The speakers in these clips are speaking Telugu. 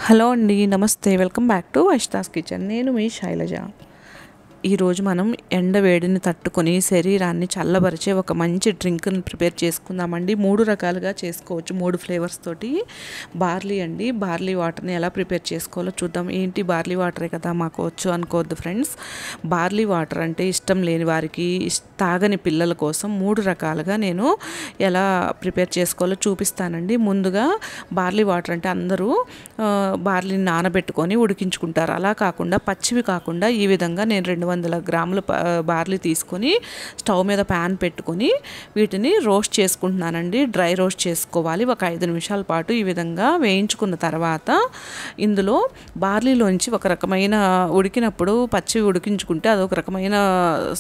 హలో అండి, నమస్తే. Welcome back to Vaishna's kitchen. నేను మీ శైలజ. ఈరోజు మనం ఎండ వేడిని తట్టుకొని శరీరాన్ని చల్లబరిచే ఒక మంచి డ్రింక్ని ప్రిపేర్ చేసుకుందామండి. 3 రకాలుగా చేసుకోవచ్చు, 3 ఫ్లేవర్స్ తోటి. బార్లీ అండి, బార్లీ వాటర్ని ఎలా ప్రిపేర్ చేసుకోవాలో చూద్దాం. ఏంటి బార్లీ వాటరే కదా మాకు వచ్చు అనుకోవద్దు ఫ్రెండ్స్. బార్లీ వాటర్ అంటే ఇష్టం లేని వారికి, తాగని పిల్లల కోసం 3 రకాలుగా నేను ఎలా ప్రిపేర్ చేసుకోవాలో చూపిస్తానండి. ముందుగా బార్లీ వాటర్ అంటే అందరూ బార్లీని నానబెట్టుకొని ఉడికించుకుంటారు. అలా కాకుండా పచ్చివి కాకుండా ఈ విధంగా నేను 200 గ్రాముల బార్లీ తీసుకొని స్టవ్ మీద ప్యాన్ పెట్టుకొని వీటిని రోస్ట్ చేసుకుంటున్నానండి. డ్రై రోస్ట్ చేసుకోవాలి. ఒక 5 నిమిషాల పాటు ఈ విధంగా వేయించుకున్న తర్వాత ఇందులో బార్లీలోంచి ఒక రకమైన ఉడికినప్పుడు పచ్చివి ఉడికించుకుంటే అదొక రకమైన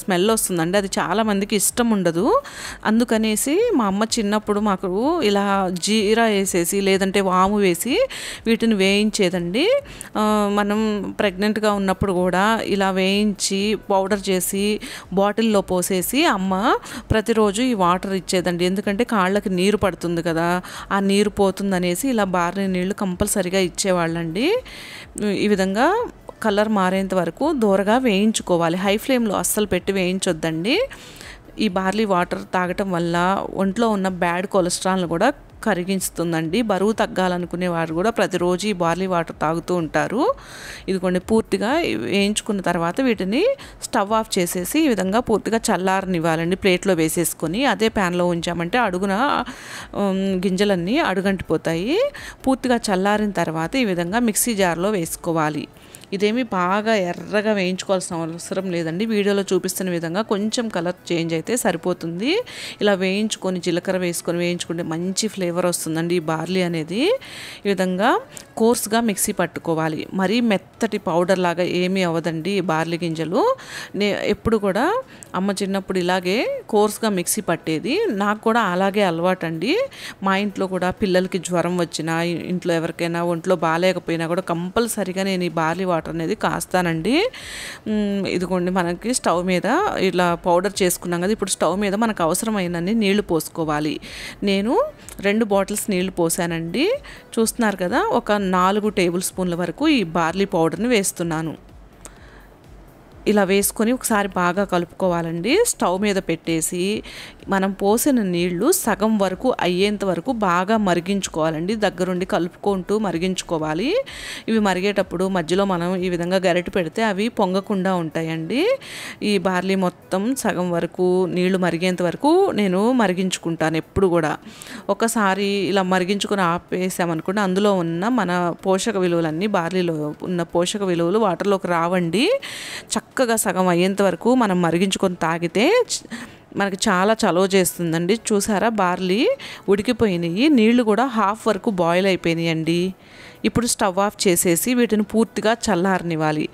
స్మెల్ వస్తుందండి. అది చాలామందికి ఇష్టం ఉండదు. అందుకనేసి మా అమ్మ చిన్నప్పుడు మాకు ఇలా జీరా వేసేసి లేదంటే వాము వేసి వీటిని వేయించేదండి. మనం ప్రెగ్నెంట్గా ఉన్నప్పుడు కూడా ఇలా వేయించి పౌడర్ చేసి బాటిల్లో పోసేసి అమ్మ ప్రతిరోజు ఈ వాటర్ ఇచ్చేదండి. ఎందుకంటే కాళ్ళకి నీరు పడుతుంది కదా, ఆ నీరు పోతుందనేసి ఇలా బార్లీ నీళ్ళు కంపల్సరిగా ఇచ్చేవాళ్ళండి. ఈ విధంగా కలర్ మారేంత వరకు దూరగా వేయించుకోవాలి. హై ఫ్లేమ్లో అస్సలు పెట్టి వేయించొద్దండి. ఈ బార్లీ వాటర్ తాగటం వల్ల ఒంట్లో ఉన్న బ్యాడ్ కొలెస్ట్రాల్ని కూడా కరిగిస్తుందండి. బరువు తగ్గాలనుకునే వారు కూడా ప్రతిరోజు ఈ బార్లీ వాటర్ తాగుతూ ఉంటారు. ఇదిగోండి, పూర్తిగా వేయించుకున్న తర్వాత వీటిని స్టవ్ ఆఫ్ చేసేసి ఈ విధంగా పూర్తిగా చల్లారనివ్వాలండి. ప్లేట్లో వేసేసుకొని అదే ప్యాన్లో ఉంచామంటే అడుగున గింజలన్నీ అడుగంటిపోతాయి. పూర్తిగా చల్లారిన తర్వాత ఈ విధంగా మిక్సీ జార్లో వేసుకోవాలి. ఇదేమి బాగా ఎర్రగా వేయించుకోవాల్సిన అవసరం లేదండి. వీడియోలో చూపిస్తున్న విధంగా కొంచెం కలర్ చేంజ్ అయితే సరిపోతుంది. ఇలా వేయించుకొని జీలకర్ర వేసుకొని వేయించుకుంటే మంచి ఫ్లేవర్ వస్తుందండి ఈ బార్లీ అనేది. ఈ విధంగా కోర్స్గా మిక్సీ పట్టుకోవాలి. మరీ మెత్తటి పౌడర్ లాగా ఏమీ అవ్వదండి ఈ బార్లీ గింజలు. ఎప్పుడు కూడా అమ్మ చిన్నప్పుడు ఇలాగే కోర్స్గా మిక్సీ పట్టేది. నాకు కూడా అలాగే అలవాటండి. మా ఇంట్లో కూడా పిల్లలకి జ్వరం వచ్చినా, ఇంట్లో ఎవరికైనా ఒంట్లో బాగాలేకపోయినా కూడా కంపల్సరిగా నేను ఈ బార్లీ వాటర్ అనేది కాస్తానండి. ఇదిగోండి, మనకి స్టవ్ మీద ఇలా పౌడర్ చేసుకున్నాం కదా, ఇప్పుడు స్టవ్ మీద మనకు అవసరమైనన్ని నీళ్లు పోసుకోవాలి. నేను 2 బాటిల్స్ నీళ్లు పోసానండి. చూస్తున్నారు కదా, ఒక 4 టేబుల్ స్పూన్ల వరకు ఈ బార్లీ పౌడర్ని వేస్తున్నాను. ఇలా వేసుకొని ఒకసారి బాగా కలుపుకోవాలండి. స్టవ్ మీద పెట్టేసి మనం పోసిన నీళ్లు సగం వరకు అయ్యేంత వరకు బాగా మరిగించుకోవాలండి. దగ్గరుండి కలుపుకుంటూ మరిగించుకోవాలి. ఇవి మరిగేటప్పుడు మధ్యలో మనం ఈ విధంగా గరిటె పెడితే అవి పొంగకుండా ఉంటాయండి. ఈ బార్లీ మొత్తం సగం వరకు నీళ్లు మరిగేంత వరకు నేను మరిగించుకుంటాను ఎప్పుడు కూడా. ఒకసారి ఇలా మరిగించుకొని ఆపేసామనుకోండి, అందులో ఉన్న మన పోషక విలువలన్నీ, బార్లీలో ఉన్న పోషక విలువలు వాటర్లోకి రావండి. చక్కగా సగం అయ్యేంత వరకు మనం మరిగించుకొని తాగితే మనకి చాలా చలువ చేస్తుందండి. చూసారా, బార్లీ ఉడికిపోయినాయి, నీళ్లు కూడా హాఫ్ వరకు బాయిల్ అయిపోయినాయండి. ఇప్పుడు స్టవ్ ఆఫ్ చేసేసి వీటిని పూర్తిగా చల్లారనివ్వాలి.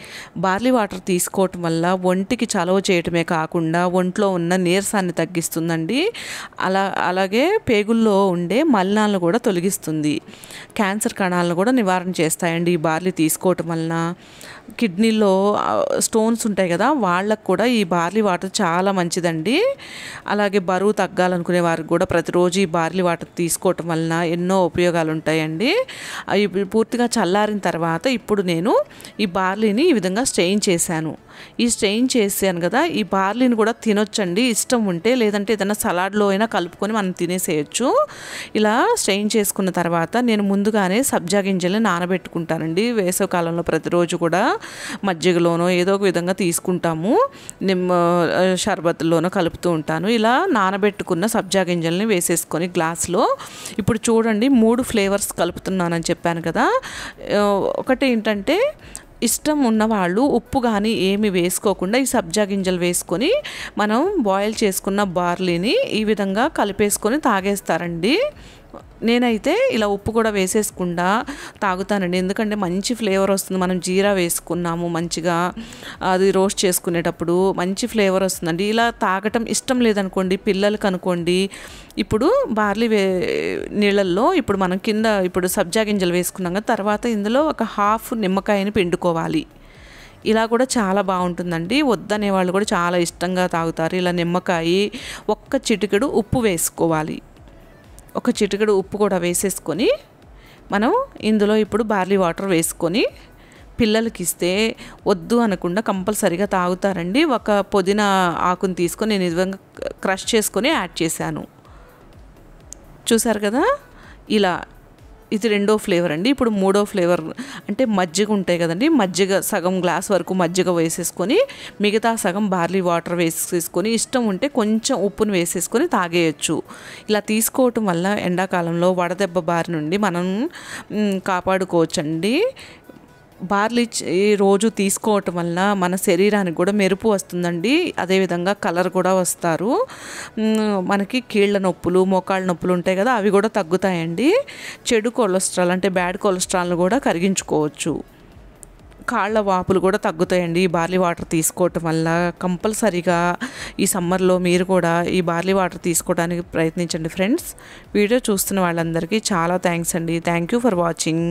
బార్లీ వాటర్ తీసుకోవటం వల్ల ఒంటికి చలువ చేయటమే కాకుండా ఒంట్లో ఉన్న నీరసాన్ని తగ్గిస్తుందండి. అలాగే పేగుల్లో ఉండే మలినాలను కూడా తొలగిస్తుంది. క్యాన్సర్ కణాలను కూడా నివారణ చేస్తాయండి ఈ బార్లీ తీసుకోవటం వలన. కిడ్నీలో స్టోన్స్ ఉంటాయి కదా, వాళ్ళకు కూడా ఈ బార్లీ వాటర్ చాలా మంచిదండి. అలాగే బరువు తగ్గాలనుకునే వారికి కూడా ప్రతిరోజు ఈ బార్లీ వాటర్ తీసుకోవటం వలన ఎన్నో ఉపయోగాలు ఉంటాయండి. అవి పూర్తిగా చల్లారిన తర్వాత ఇప్పుడు నేను ఈ బార్లీని ఈ విధంగా స్ట్రెయిన్ చేశాను. ఈ స్ట్రెయిన్ చేశాను కదా, ఈ బార్లీని కూడా తినొచ్చండి ఇష్టం ఉంటే, లేదంటే ఏదైనా సలాడ్లో అయినా కలుపుకొని మనం తినేసేయచ్చు. ఇలా స్ట్రెయిన్ చేసుకున్న తర్వాత నేను ముందుగానే సబ్జా గింజల్ని నానబెట్టుకుంటానండి. వేసవికాలంలో ప్రతిరోజు కూడా మజ్జిగలోనో ఏదో ఒక విధంగా తీసుకుంటాము, షర్బత్లోనో కలుపుతూ ఉంటాను. ఇలా నానబెట్టుకున్న సబ్జా గింజల్ని వేసేసుకొని గ్లాస్లో, ఇప్పుడు చూడండి 3 ఫ్లేవర్స్ కలుపుతున్నానని చెప్పాను కదా. ఒకటి ఏంటంటే, ఇష్టం ఉన్నవాళ్ళు ఉప్పు కానీ ఏమి వేసుకోకుండా ఈ సబ్జా గింజలు వేసుకొని మనం బాయిల్ చేసుకున్న బార్లీని ఈ విధంగా కలిపేసుకొని తాగేస్తారండి. నేనైతే ఇలా ఉప్పు కూడా వేసేసుకుండా తాగుతానండి. ఎందుకంటే మంచి ఫ్లేవర్ వస్తుంది. మనం జీరా వేసుకున్నాము, మంచిగా అది రోస్ట్ చేసుకునేటప్పుడు మంచి ఫ్లేవర్ వస్తుందండి. ఇలా తాగటం ఇష్టం లేదనుకోండి పిల్లలకి అనుకోండి, ఇప్పుడు బార్లీ నీళ్ళల్లో ఇప్పుడు మనం కింద ఇప్పుడు సబ్జా గింజలు వేసుకున్నాం కదా, తర్వాత ఇందులో ఒక హాఫ్ నిమ్మకాయని పిండుకోవాలి. ఇలా కూడా చాలా బాగుంటుందండి. వద్దనే వాళ్ళు కూడా చాలా ఇష్టంగా తాగుతారు. ఇలా నిమ్మకాయ, ఒక్క చిటికెడు ఉప్పు వేసుకోవాలి. ఒక చిటికెడు ఉప్పు కూడా వేసేసుకొని మనం ఇందులో ఇప్పుడు బార్లీ వాటర్ వేసుకొని పిల్లలకి ఇస్తే వద్దు అనకుండా కంపల్సరీగా తాగుతారండి. ఒక పుదీనా ఆకుని తీసుకొని నేను ఈ విధంగా క్రష్ చేసుకొని యాడ్ చేశాను. చూసారు కదా, ఇలా ఇది రెండో ఫ్లేవర్ అండి. ఇప్పుడు మూడో ఫ్లేవర్ అంటే మజ్జిగ ఉంటాయి కదండి, మజ్జిగ సగం గ్లాస్ వరకు మజ్జిగ వేసేసుకొని మిగతా సగం బార్లీ వాటర్ వేసేసుకొని ఇష్టం ఉంటే కొంచెం ఉప్పును వేసేసుకొని తాగేయచ్చు. ఇలా తీసుకోవటం వల్ల ఎండాకాలంలో వడదెబ్బ బారి నుండి మనం కాపాడుకోవచ్చండి. బార్లీ రోజు తీసుకోవటం వల్ల మన శరీరానికి కూడా మెరుపు వస్తుందండి. అదేవిధంగా కలర్ కూడా వస్తారు. మనకి కీళ్ళ నొప్పులు, మోకాళ్ళ నొప్పులు ఉంటాయి కదా, అవి కూడా తగ్గుతాయండి. చెడు కొలెస్ట్రాల్ అంటే బ్యాడ్ కొలెస్ట్రాల్ను కూడా కరిగించుకోవచ్చు. కాళ్ళ వాపులు కూడా తగ్గుతాయండి ఈ బార్లీ వాటర్ తీసుకోవటం వల్ల. కంపల్సరీగా ఈ సమ్మర్లో మీరు కూడా ఈ బార్లీ వాటర్ తీసుకోవడానికి ప్రయత్నించండి ఫ్రెండ్స్. వీడియో చూస్తున్న వాళ్ళందరికీ చాలా థ్యాంక్స్ అండి. Thank you for watching.